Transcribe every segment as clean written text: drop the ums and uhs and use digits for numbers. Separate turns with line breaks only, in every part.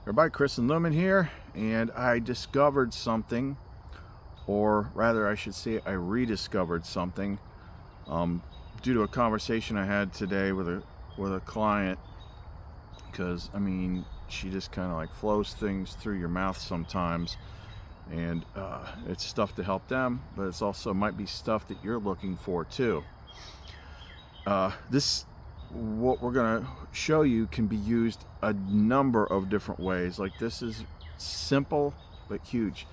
Everybody, Chris and Lumen here, and I discovered something, or rather I should say I rediscovered something due to a conversation I had today with a client, because I mean she just kind of like flows things through your mouth sometimes, and it's stuff to help them, but it's also might be stuff that you're looking for too. What we're going to show you can be used a number of different ways. Like, this is simple but huge.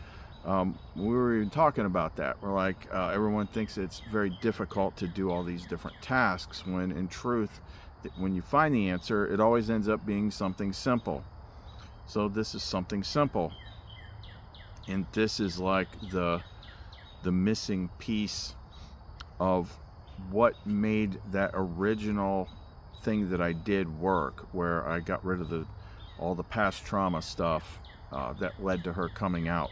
We were even talking about that. We're like, everyone thinks it's very difficult to do all these different tasks, when in truth, when you find the answer, it always ends up being something simple. So this is something simple, and this is like the missing piece of what made that original thing that I did work, where I got rid of all the past trauma stuff that led to her coming out.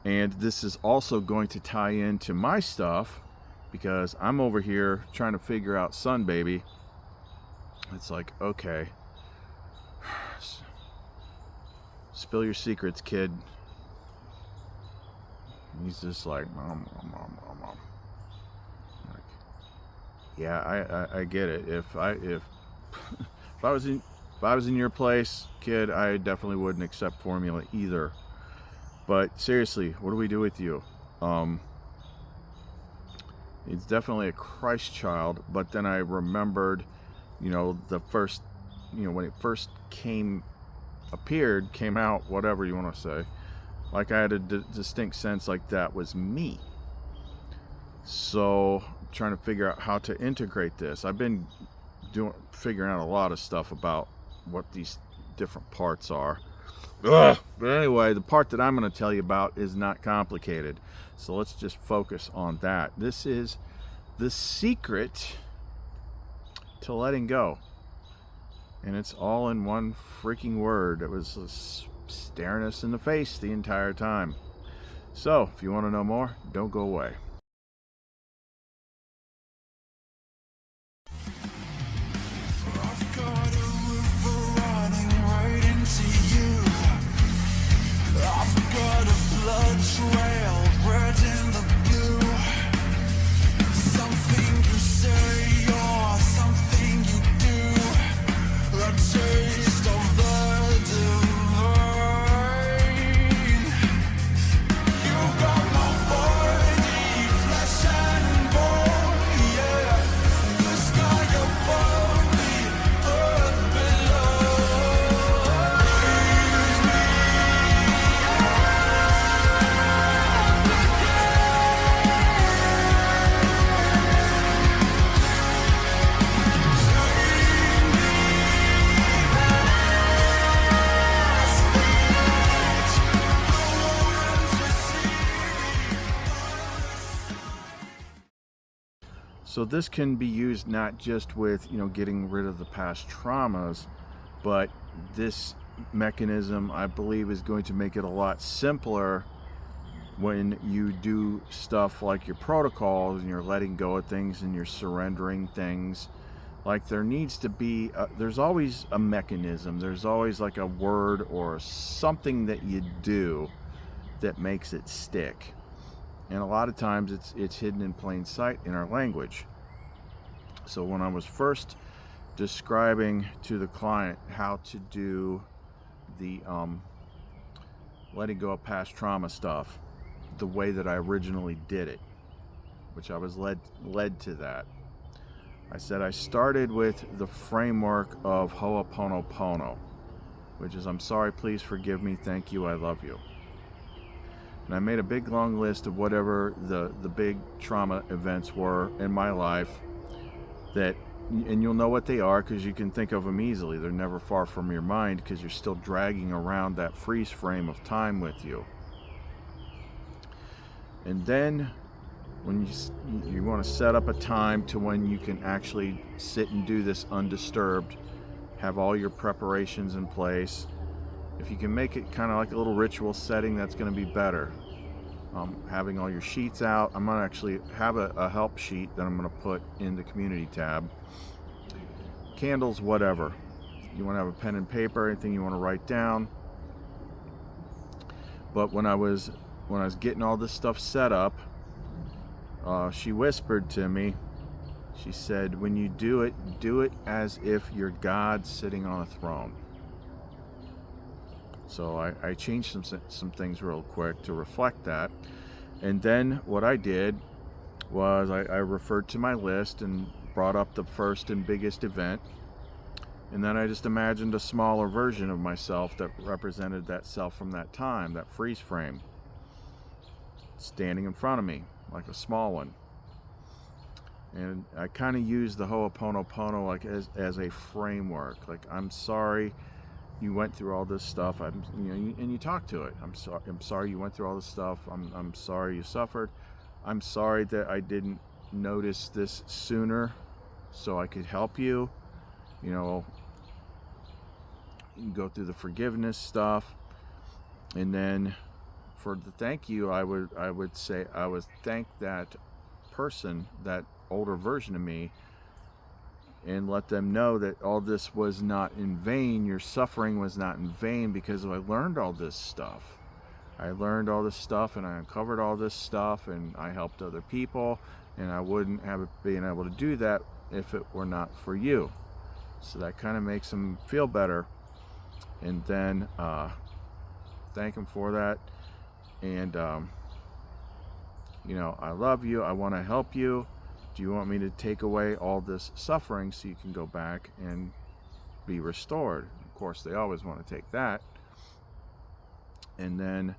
And this is also going to tie into my stuff, because I'm over here trying to figure out Sun Baby. It's like, okay, spill your secrets, kid. He's just like, mom. Yeah, I get it. If I was in your place, kid, I definitely wouldn't accept formula either. But seriously, what do we do with you? It's definitely a Christ child. But then I remembered, the first, when it first came out, whatever you want to say. Like, I had a distinct sense like that was me. So I'm trying to figure out how to integrate this. I've been figuring out a lot of stuff about what these different parts are. But anyway, the part that I'm going to tell you about is not complicated. So let's just focus on that. This is the secret to letting go. And it's all in one freaking word. It was staring us in the face the entire time. So if you want to know more, don't go away.
Trail, red in the blue. Something you say or something you do. A taste of the divine. You got my body, flesh and bone, yeah. The sky above me, earth below. Raise me.
So this can be used not just with, getting rid of the past traumas, but this mechanism, I believe, is going to make it a lot simpler when you do stuff like your protocols and you're letting go of things and you're surrendering things. Like, there needs to be, there's always a mechanism. There's always like a word or something that you do that makes it stick. And a lot of times it's hidden in plain sight in our language. So when I was first describing to the client how to do the letting go of past trauma stuff, the way that I originally did it, which I was led to that, I said I started with the framework of Ho'oponopono, which is, I'm sorry, please forgive me, thank you, I love you. And I made a big long list of whatever the big trauma events were in my life, and you'll know what they are because you can think of them easily. They're never far from your mind because you're still dragging around that freeze frame of time with you. And then when you want to set up a time to when you can actually sit and do this undisturbed, have all your preparations in place. If you can make it kind of like a little ritual setting, that's going to be better. Having all your sheets out. I'm going to actually have a help sheet that I'm going to put in the community tab. Candles, whatever. you want to have a pen and paper, anything you want to write down. But when I was getting all this stuff set up, she whispered to me. She said, "When you do it as if you're God sitting on a throne." So I changed some things real quick to reflect that. And then what I did was I referred to my list and brought up the first and biggest event. And then I just imagined a smaller version of myself that represented that self from that time, that freeze frame, standing in front of me, like a small one. And I kind of used the Ho'oponopono like as a framework. Like, I'm sorry you went through all this stuff. And you talk to it. I'm sorry you went through all this stuff. I'm sorry you suffered. I'm sorry that I didn't notice this sooner so I could help you. You can go through the forgiveness stuff, and then for the thank you, I would say I would thank that person, that older version of me, and let them know that all this was not in vain. Your suffering was not in vain, because I learned all this stuff. I learned all this stuff, and I uncovered all this stuff, and I helped other people, and I wouldn't have been able to do that if it were not for you. So that kind of makes them feel better. And then thank them for that. And I love you. I want to help you. Do you want me to take away all this suffering so you can go back and be restored? Of course, they always want to take that. And then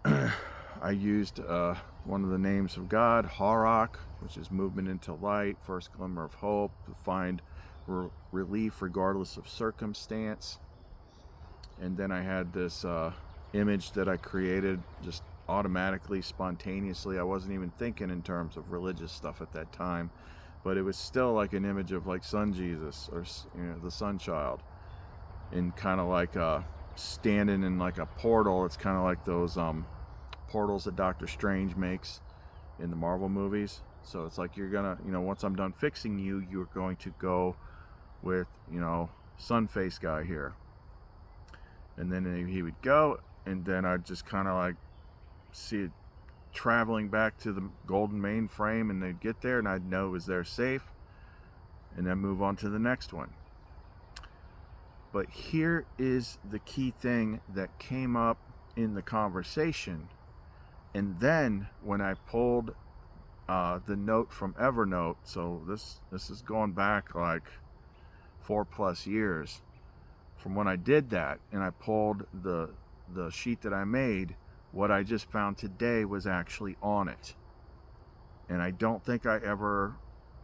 I used one of the names of God, Harach, which is movement into light, first glimmer of hope, to find relief regardless of circumstance. And then I had this image that I created just automatically, spontaneously. I wasn't even thinking in terms of religious stuff at that time, but it was still like an image of like Sun Jesus, or the Sun Child, and kind of like standing in like a portal. It's kind of like those portals that Doctor Strange makes in the Marvel movies. So it's like you're gonna, once I'm done fixing you, you're going to go with, Sun Face guy here. And then he would go, and then I'd just kind of like see it traveling back to the golden mainframe, and they'd get there, and I'd know it was there safe, and then move on to the next one. But here is the key thing that came up in the conversation. And then when I pulled the note from Evernote, so this is going back like 4+ years from when I did that, and I pulled the sheet that I made, what I just found today was actually on it. And I don't think I ever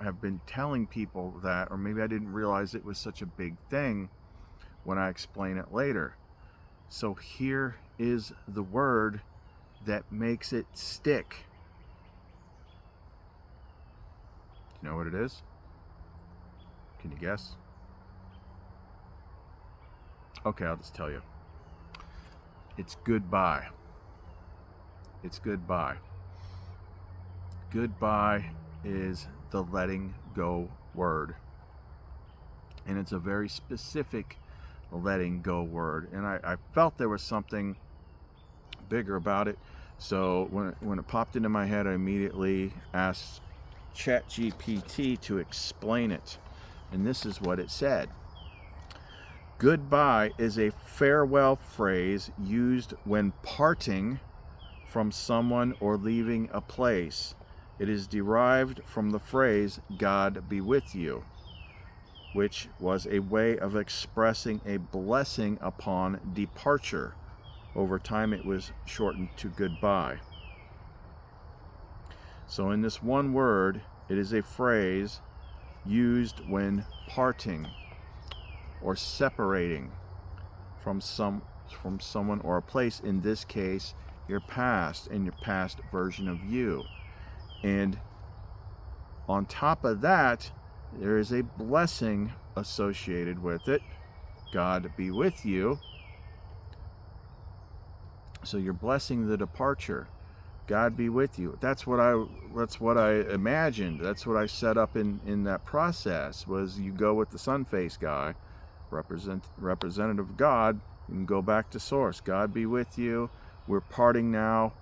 have been telling people that, or maybe I didn't realize it was such a big thing when I explain it later. So here is the word that makes it stick. You know what it is? Can you guess? Okay, I'll just tell you. It's goodbye. It's goodbye. Goodbye is the letting go word. And it's a very specific letting go word. And I felt there was something bigger about it. So when it popped into my head, I immediately asked ChatGPT to explain it. And this is what it said. Goodbye is a farewell phrase used when parting from someone or leaving a place. It is derived from the phrase, God be with you, which was a way of expressing a blessing upon departure. Over time, it was shortened to goodbye. So in this one word, it is a phrase used when parting or separating from someone or a place, in this case your past and your past version of you. And on top of that, there is a blessing associated with it. God be with you. So you're blessing the departure. God be with you. That's what I imagined. That's what I set up in that process, was you go with the sun face guy, representative of God, you can go back to source. God be with you. We're parting now.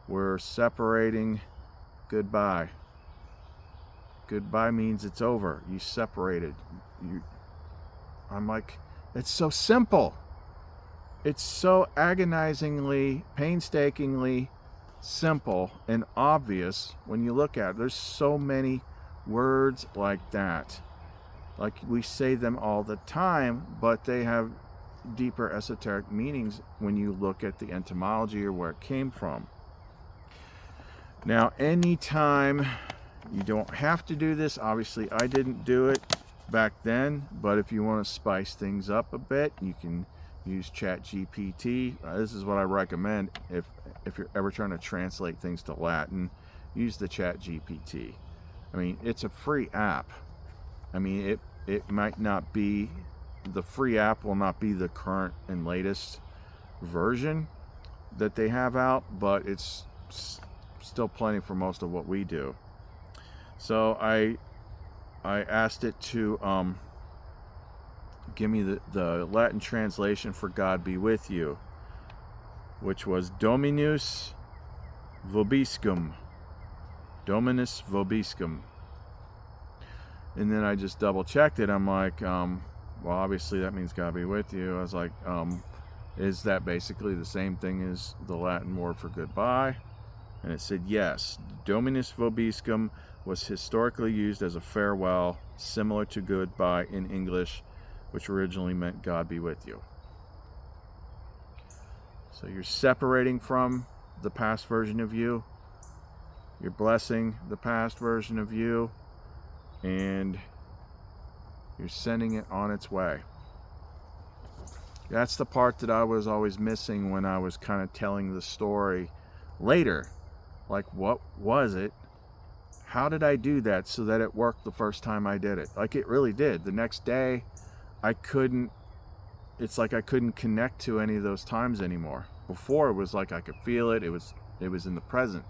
We're separating. Goodbye. Goodbye means it's over. You separated. I'm like, it's so simple. It's so agonizingly, painstakingly simple and obvious when you look at it. There's so many words like that. Like, we say them all the time, but they have deeper esoteric meanings when you look at the etymology or where it came from. Now, anytime, you don't have to do this. Obviously, I didn't do it back then, but if you want to spice things up a bit, you can use ChatGPT. This is what I recommend if you're ever trying to translate things to Latin. Use the ChatGPT. I mean, it's a free app. I mean, it might not be, the free app will not be the current and latest version that they have out, but it's still plenty for most of what we do. So I asked it to give me the Latin translation for God be with you, which was Dominus vobiscum. Dominus vobiscum. And then I just double checked it. I'm like, well, obviously that means God be with you. I was like, is that basically the same thing as the Latin word for goodbye? And it said yes. Dominus vobiscum was historically used as a farewell, similar to goodbye in English, which originally meant God be with you. So you're separating from the past version of you. You're blessing the past version of you. And you're sending it on its way. That's the part that I was always missing when I was kind of telling the story later. Like, what was it? How did I do that so that it worked the first time I did it? Like, it really did. The next day, it's like I couldn't connect to any of those times anymore. Before, it was like I could feel it. It was in the present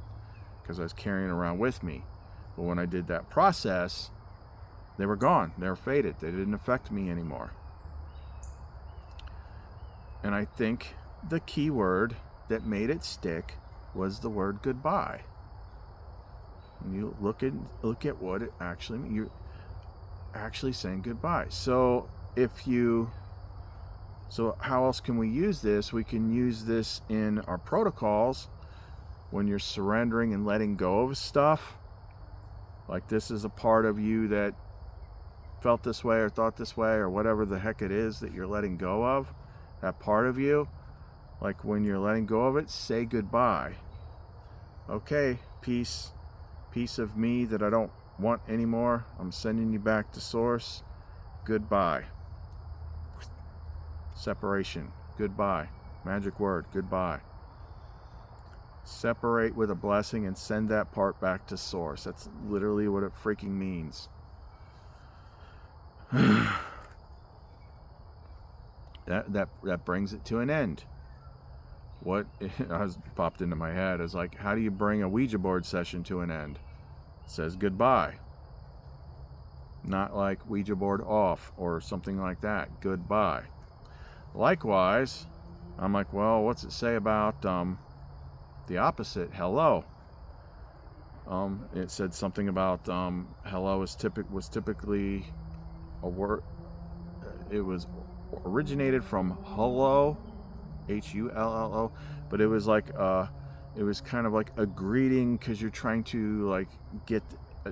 because I was carrying it around with me. But when I did that process, they were gone. They were faded. They didn't affect me anymore. And I think the key word that made it stick was the word goodbye. When you look at what it actually means, you're actually saying goodbye. So how else can we use this? We can use this in our protocols when you're surrendering and letting go of stuff. Like, this is a part of you that felt this way or thought this way or whatever the heck it is that you're letting go of, that part of you. Like, when you're letting go of it, say goodbye. Okay, piece of me that I don't want anymore, I'm sending you back to source. Goodbye. Separation. Goodbye. Magic word. Goodbye. Separate with a blessing and send that part back to source. That's literally what it freaking means. That brings it to an end. What popped into my head is like, how do you bring a Ouija board session to an end? It says goodbye. Not like Ouija board off or something like that. Goodbye. Likewise, I'm like, well, what's it say about the opposite? Hello. It said something about hello was typically a word. It was originated from hullo, Hullo, but it was like it was kind of like a greeting because you're trying to like get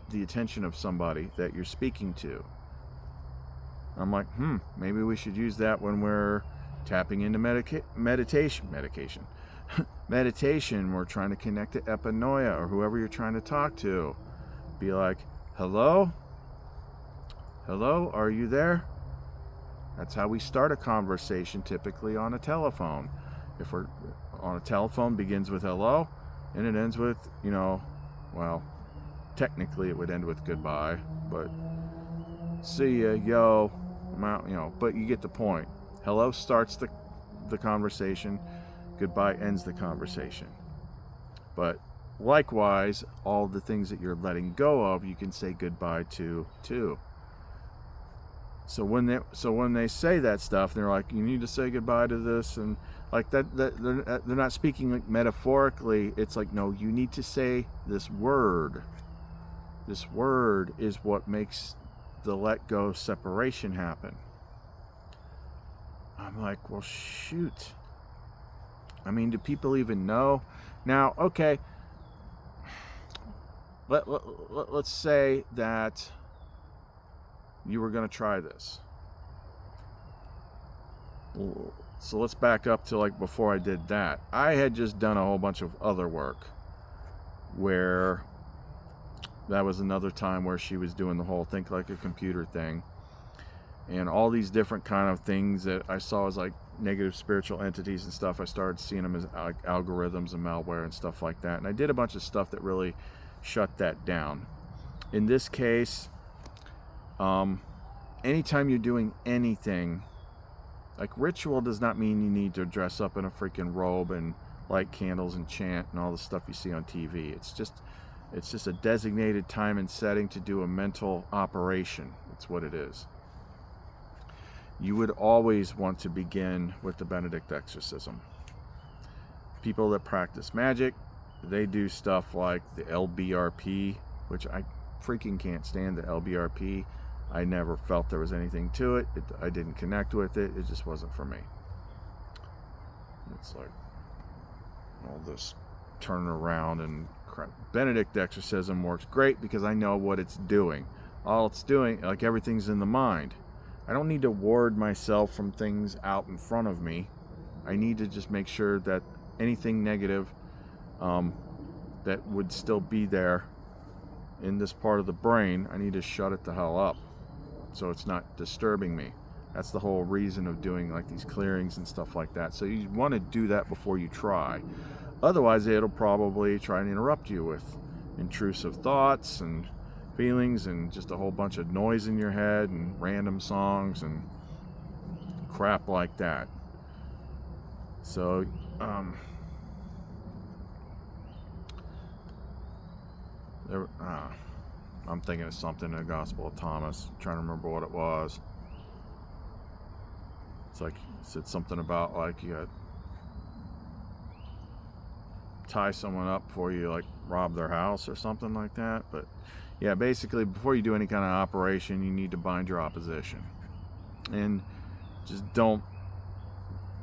the attention of somebody that you're speaking to. I'm like, maybe we should use that when we're tapping into meditation. Meditation, we're trying to connect to epinoia or whoever you're trying to talk to. Be like, hello? Hello, are you there? That's how we start a conversation typically on a telephone. If we're on a telephone, begins with hello, and it ends with, well, technically it would end with goodbye, but see ya, yo, I'm out, but you get the point. Hello starts the conversation, goodbye ends the conversation. But likewise, all the things that you're letting go of, you can say goodbye to too. So when they say that stuff, they're like, you need to say goodbye to this, and like that they're not speaking like metaphorically. It's like, no, you need to say this word. This word is what makes the let go separation happen. I'm like, well, shoot. I mean, do people even know? Now, okay, let's say that you were going to try this. So let's back up to like before I did that. I had just done a whole bunch of other work where that was another time where she was doing the whole think like a computer thing. And all these different kind of things that I saw as like negative spiritual entities and stuff, I started seeing them as like algorithms and malware and stuff like that. And I did a bunch of stuff that really shut that down. In this case, anytime you're doing anything, like ritual does not mean you need to dress up in a freaking robe and light candles and chant and all the stuff you see on TV. It's just a designated time and setting to do a mental operation. That's what it is. You would always want to begin with the Benedict exorcism. People that practice magic, they do stuff like the LBRP, which I freaking can't stand the LBRP. I never felt there was anything to it. I didn't connect with it. It just wasn't for me. It's like all this turning around and crap. Benedict exorcism works great because I know what it's doing. All it's doing, like everything's in the mind. I don't need to ward myself from things out in front of me. I need to just make sure that anything negative that would still be there in this part of the brain, I need to shut it the hell up so it's not disturbing me. That's the whole reason of doing like these clearings and stuff like that. So you want to do that before you try. Otherwise, it'll probably try and interrupt you with intrusive thoughts and feelings and just a whole bunch of noise in your head and random songs and crap like that. So I'm thinking of something in the Gospel of Thomas. I'm trying to remember what it was. It's like it said something about like you tie someone up before you like rob their house or something like that. But yeah, basically before you do any kind of operation, you need to bind your opposition, and just don't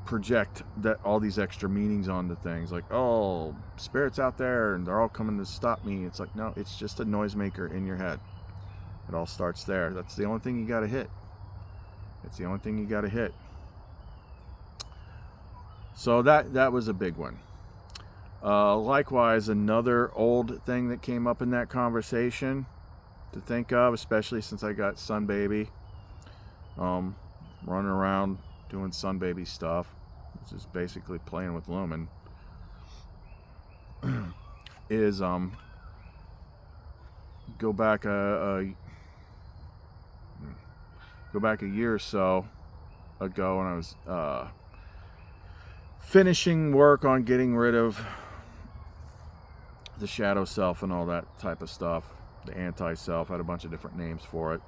project that all these extra meanings onto things like, oh, spirits out there and they're all coming to stop me. It's like, no, it's just a noisemaker in your head. It all starts there. That's the only thing you got to hit. It's the only thing you got to hit. So that was a big one. Likewise, another old thing that came up in that conversation to think of, especially since I got Sun Baby running around doing Sun Baby stuff, which is basically playing with Lumen, is go back a year or so ago when I was finishing work on getting rid of the shadow self and all that type of stuff, the anti-self. I had a bunch of different names for it,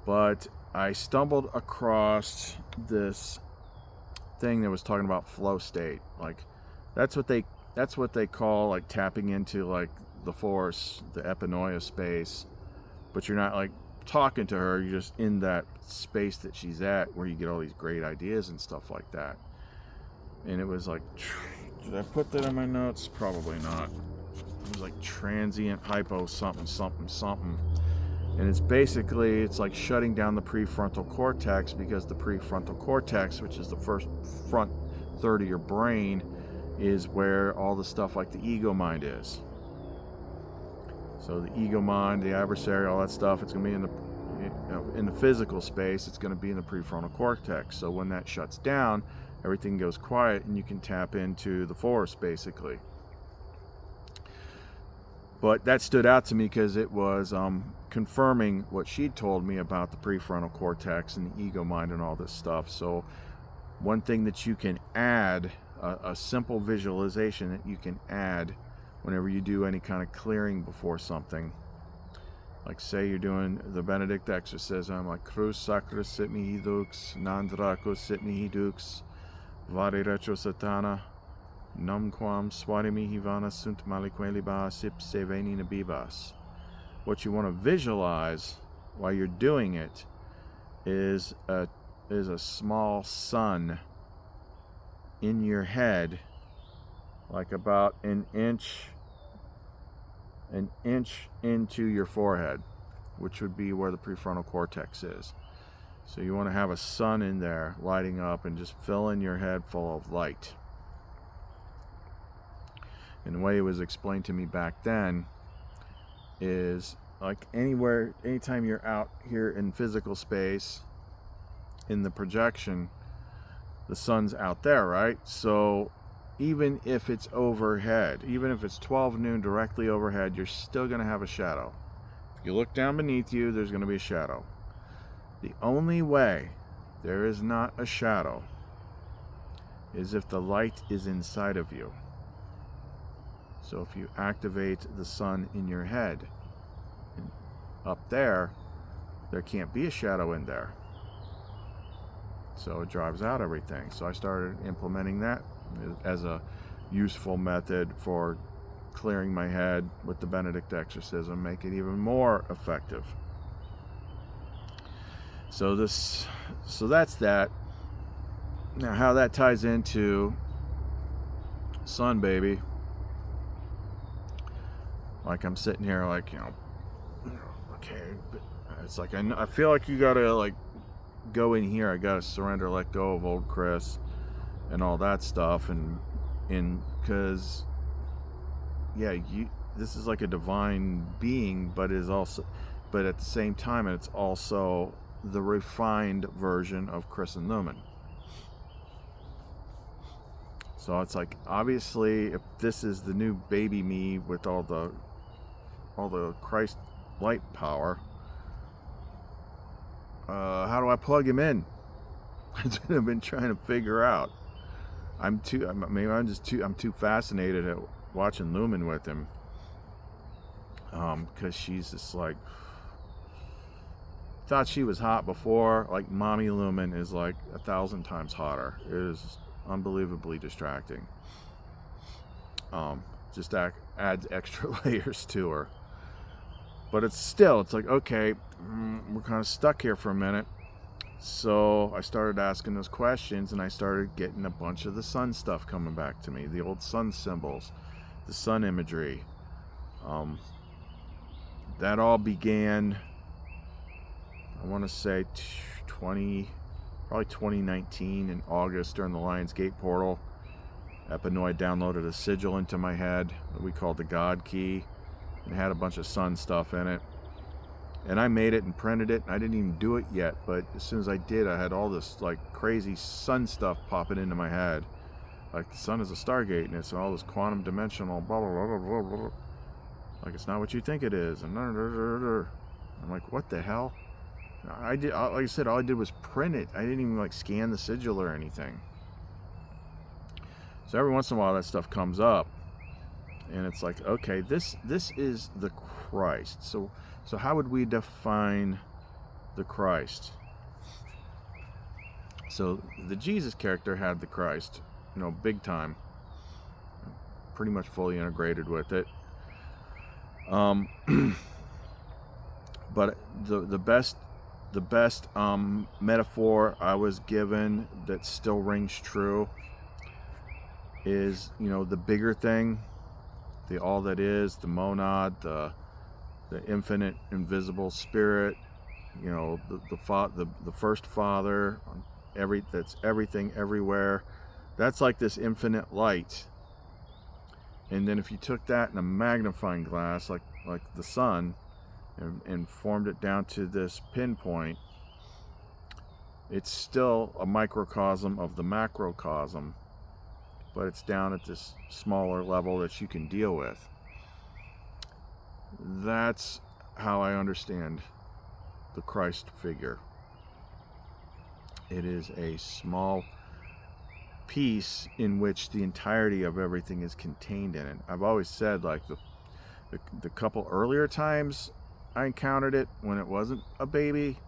but I stumbled across this thing that was talking about flow state. Like that's what they call like tapping into like the force, the epinoia space, but you're not like talking to her, you're just in that space that she's at where you get all these great ideas and stuff like that. And it was like, did I put that in my notes? Probably not. It was like transient hypo something something something. And it's basically, it's like shutting down the prefrontal cortex, because the prefrontal cortex, which is the first front third of your brain, is where all the stuff like the ego mind is. So the ego mind, the adversary, all that stuff, it's going to be in the physical space, it's going to be in the prefrontal cortex. So when that shuts down, everything goes quiet and you can tap into the force basically. But that stood out to me because it was confirming what she'd told me about the prefrontal cortex and the ego mind and all this stuff. So one thing that you can add, a simple visualization that you can add whenever you do any kind of clearing before something, Like say you're doing the Benedict exorcism, like Crus sacra sit mihi dux, non draco sit mihi dux, vade retro satana, numquam swade mihi vana sunt malique libas ipse veni nabibas. What you want to visualize while you're doing it is a small sun in your head, like about an inch into your forehead, which would be where the prefrontal cortex is. So you want to have a sun in there lighting up and just filling your head full of light. And the way it was explained to me back then is like anytime you're out here in physical space, in the projection, the sun's out there, right? So even if it's overhead, even if it's 12 noon directly overhead, you're still going to have a shadow. If you look down beneath you, there's going to be a shadow. The only way there is not a shadow is if the light is inside of you. So if you activate the sun in your head, up there can't be a shadow in there. So it drives out everything. So I started implementing that as a useful method for clearing my head with the Benedict exorcism, make it even more effective. So that's that. Now how that ties into sun baby. Like I'm sitting here like, okay, but it's like I feel like you gotta like go in here. I gotta surrender, let go of old Chris and all that stuff, and because this is like a divine being, but at the same time it's also the refined version of Chris and Lumen. So it's like, obviously, if this is the new baby me with all the Christ light power, how do I plug him in? That's what I've been trying to figure out. I'm too fascinated at watching Lumen with him, because she's just like, thought she was hot before. Like mommy Lumen is like 1,000 times hotter. It is unbelievably distracting. Just adds extra layers to her. But it's like, okay, we're kind of stuck here for a minute. So I started asking those questions, and I started getting a bunch of the sun stuff coming back to me, the old sun symbols, the sun imagery. That all began, I want to say probably 2019 in August during the Lions Gate portal. Epinoid downloaded a sigil into my head that we called the God Key, and it had a bunch of sun stuff in it. And I made it and printed it. I didn't even do it yet, but as soon as I did, I had all this like crazy sun stuff popping into my head. Like the sun is a Stargate, and it's all this quantum dimensional blah blah blah blah blah. Like it's not what you think it is, and I'm like, what the hell? I did, like I said, all I did was print it. I didn't even like scan the sigil or anything. So every once in a while that stuff comes up, and it's like, okay, this is the Christ. So how would we define the Christ? So the Jesus character had the Christ, big time, pretty much fully integrated with it. But the best metaphor I was given that still rings true is, the bigger thing, the all that is, the monad, the infinite invisible spirit, the first father, that's everything everywhere. That's like this infinite light. And then if you took that in a magnifying glass, like the sun, and formed it down to this pinpoint, it's still a microcosm of the macrocosm, but it's down at this smaller level that you can deal with. That's how I understand the Christ figure. It is a small piece in which the entirety of everything is contained in it. I've always said, like, the couple earlier times I encountered it when it wasn't a baby,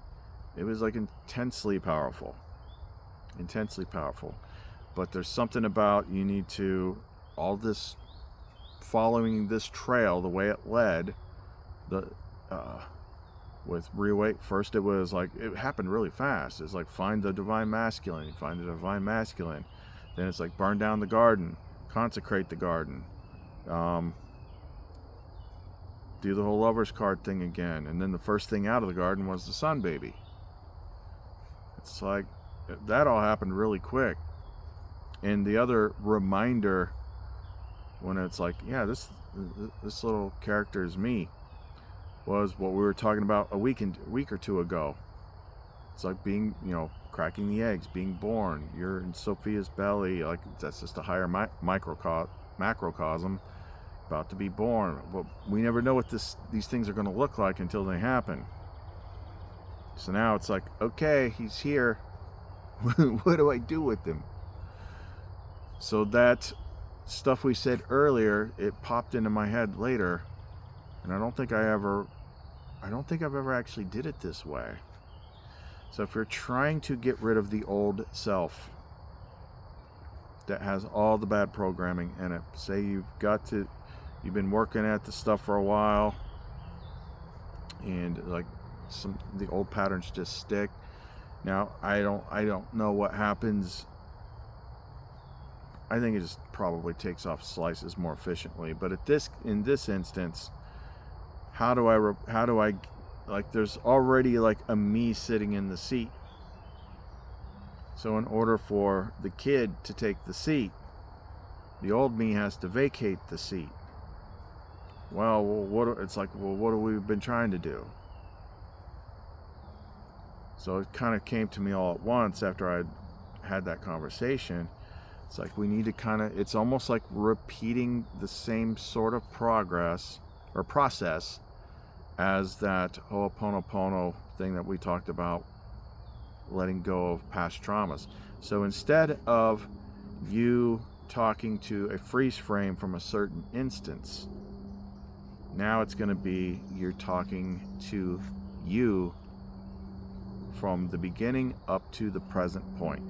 it was like intensely powerful. Intensely powerful. But there's something about you need to, all this, following this trail the way it led, the with reweight, first it was like, it happened really fast. It's like, find the divine masculine, you find the divine masculine. Then it's like, burn down the garden, consecrate the garden, do the whole lover's card thing again. And then the first thing out of the garden was the sun baby. It's like, that all happened really quick. And the other reminder, when it's like, yeah, this little character is me, was what we were talking about a week or two ago. It's like being, cracking the eggs, being born. You're in Sophia's belly, like that's just a higher macrocosm, about to be born. But we never know what these things are going to look like until they happen. So now it's like, okay, he's here. What do I do with him? So that stuff we said earlier, it popped into my head later, and I don't think I've ever actually did it this way. So if you're trying to get rid of the old self that has all the bad programming in it, say you've been working at the stuff for a while, and like the old patterns just stick. Now I don't know what happens. I think it just probably takes off slices more efficiently. But in this instance, how do I like, there's already like a me sitting in the seat. So in order for the kid to take the seat, the old me has to vacate the seat. Well, what have we been trying to do? So it kind of came to me all at once after I had that conversation. It's like we need to it's almost like repeating the same sort of progress or process as that Ho'oponopono thing that we talked about, letting go of past traumas. So instead of you talking to a freeze frame from a certain instance, now it's going to be you're talking to you from the beginning up to the present point.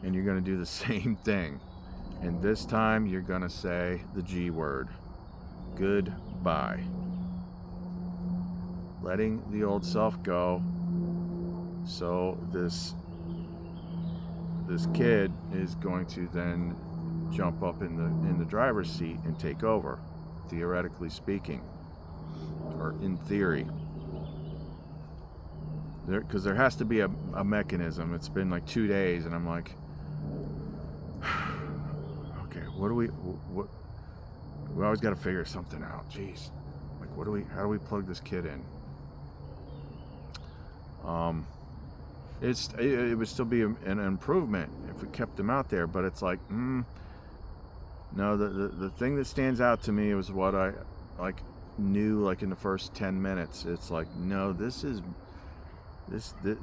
And you're going to do the same thing. And this time you're going to say the G word. Goodbye. Letting the old self go. So this kid is going to then jump up in the driver's seat and take over, theoretically speaking, or in theory. Because there has to be a mechanism. It's been like 2 days, and I'm like, okay, we always got to figure something out. Jeez, like how do we plug this kid in? It would still be an improvement if we kept him out there, but it's like, no, the thing that stands out to me was what I knew in the first 10 minutes. It's like, no,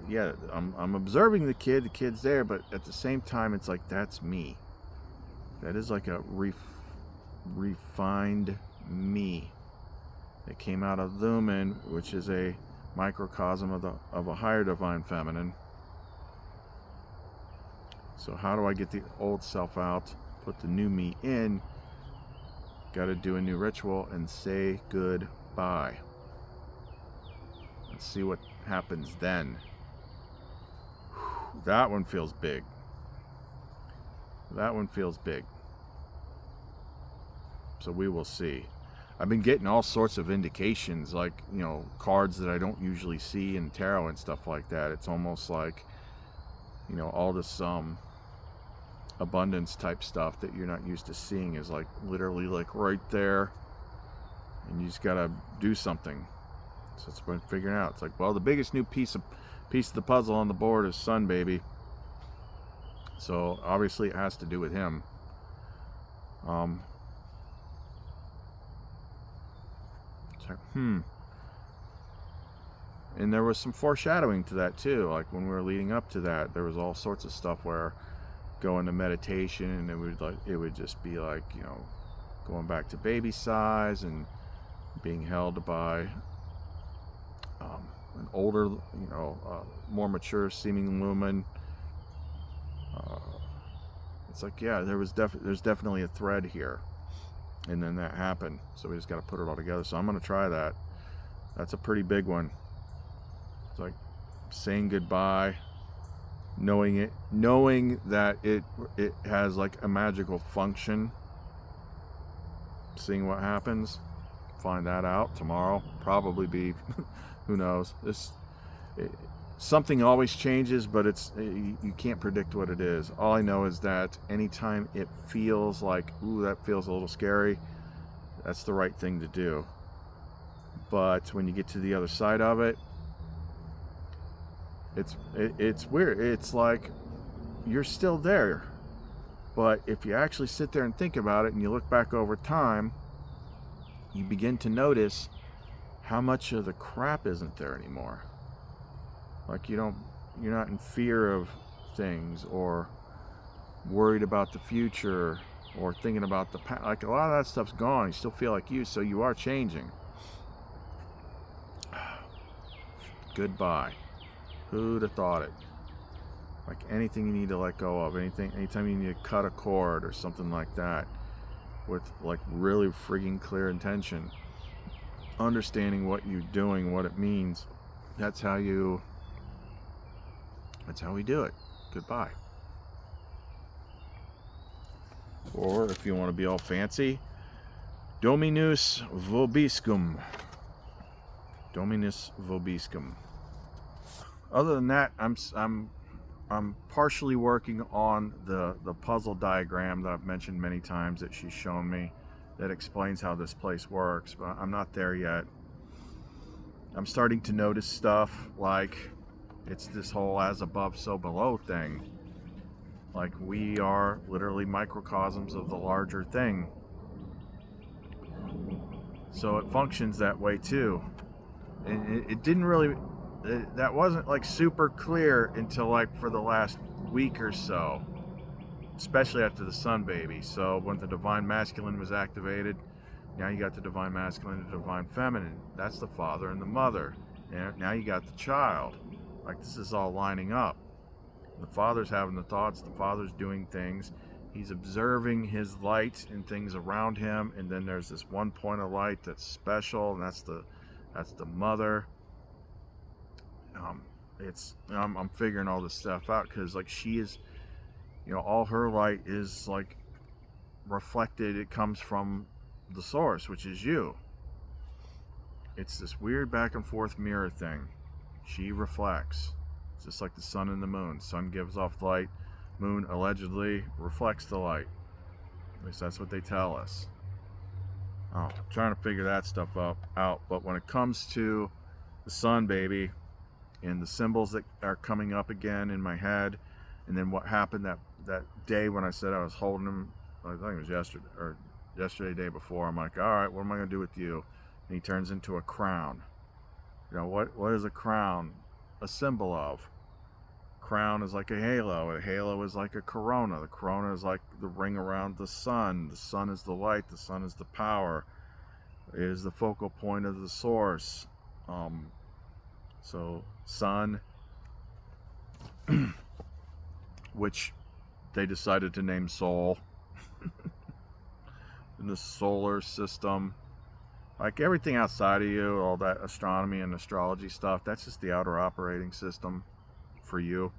yeah, I'm observing the kid's there, but at the same time it's like, that's me. That is like a refined me that came out of Lumen, which is a microcosm of a higher divine feminine. So how do I get the old self out, put the new me in? Got to do a new ritual and say goodbye. Let's see what happens then. That one feels big. That one feels big. So we will see. I've been getting all sorts of indications, cards that I don't usually see in tarot and stuff like that. It's almost like, all this abundance type stuff that you're not used to seeing is literally right there, and you just gotta do something. So it's been figuring out. It's like, well, the biggest new piece of the puzzle on the board is Sun Baby. So obviously it has to do with him. It's like, And there was some foreshadowing to that too. Like when we were leading up to that, there was all sorts of stuff where go into meditation, and it would just be going back to baby size and being held by an older, more mature seeming woman. It's like, yeah, there's definitely a thread here, and then that happened. So we just got to put it all together. So I'm gonna try that. That's a pretty big one. It's like saying goodbye, knowing that it has like a magical function. Seeing what happens. Find that out tomorrow. Probably be, who knows. Something always changes, but you can't predict what it is. All I know is that anytime it feels like, ooh, that feels a little scary, that's the right thing to do. But when you get to the other side of it, it's weird. It's like you're still there, but if you actually sit there and think about it, and you look back over time, you begin to notice how much of the crap isn't there anymore. Like you're not in fear of things, or worried about the future, or thinking about the past. Like a lot of that stuff's gone. You still feel like you, so you are changing. Goodbye. Who'd have thought it? Like anything you need to let go of, anytime you need to cut a cord or something like that, with like really freaking clear intention, understanding what you're doing, what it means. That's how we do it. Goodbye. Or if you want to be all fancy, Dominus vobiscum. Dominus vobiscum. Other than that, I'm partially working on the puzzle diagram that I've mentioned many times that she's shown me, that explains how this place works, but I'm not there yet. I'm starting to notice stuff like it's this whole as above so below thing. Like we are literally microcosms of the larger thing. So it functions that way too. And it didn't really, that wasn't like super clear until like for the last week or so, especially after the sun baby. So when the divine masculine was activated, now you got the divine masculine and the divine feminine. That's the father and the mother. And now you got the child. Like this is all lining up. The father's having the thoughts, the father's doing things. He's observing his light and things around him, and then there's this one point of light that's special, and that's the mother. I'm figuring all this stuff out because like she is, all her light is like reflected. It comes from the source, which is you. It's this weird back and forth mirror thing. She reflects. It's just like the sun and the moon. Sun gives off light. Moon allegedly reflects the light. At least that's what they tell us. I'm trying to figure that stuff out. But when it comes to the sun baby and the symbols that are coming up again in my head, and then what happened that day when I said I was holding him, I think it was yesterday, day before. I'm like, all right, what am I going to do with you? And he turns into a crown. What is a crown a symbol of? Crown is like a halo. A halo is like a corona. The corona is like the ring around the sun. The sun is the light. The sun is the power. It is the focal point of the source. So sun, which they decided to name Sol. In the solar system, like everything outside of you, all that astronomy and astrology stuff, that's just the outer operating system for you.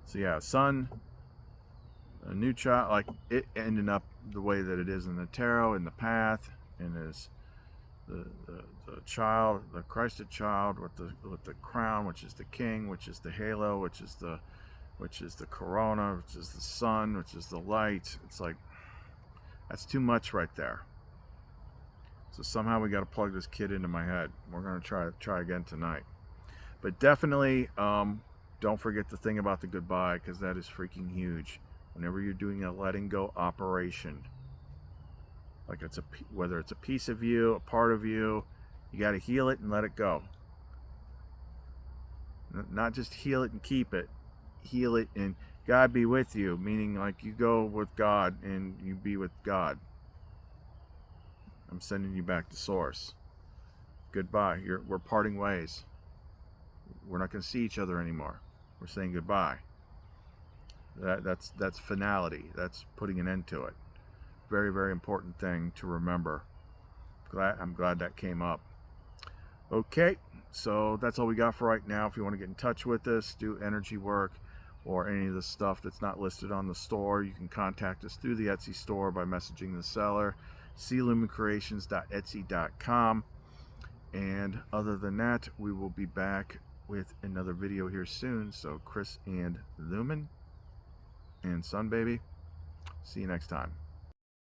So yeah, sun, a new child, like it ended up the way that it is in the tarot, in the path, and is the child, the Christed child with the crown, which is the king, which is the halo, which is the corona, which is the sun, which is the light. It's like, that's too much right there. So somehow we got to plug this kid into my head. We're going to try again tonight. But definitely don't forget the thing about the goodbye, because that is freaking huge. Whenever you're doing a letting go operation, like whether it's a piece of you, a part of you, you got to heal it and let it go. Not just heal it and keep it. Heal it and God be with you, meaning like you go with God and you be with God. I'm sending you back to source. Goodbye. We're parting ways. We're not going to see each other anymore. We're saying goodbye. That's finality. That's putting an end to it. Very, very important thing to remember. I'm glad that came up. Okay, so that's all we got for right now. If you want to get in touch with us, do energy work, or any of the stuff that's not listed on the store, you can contact us through the Etsy store by messaging the seller, clumencreations.etsy.com. And other than that, we will be back with another video here soon. So Chris and Lumen and Sun Baby, see you next time.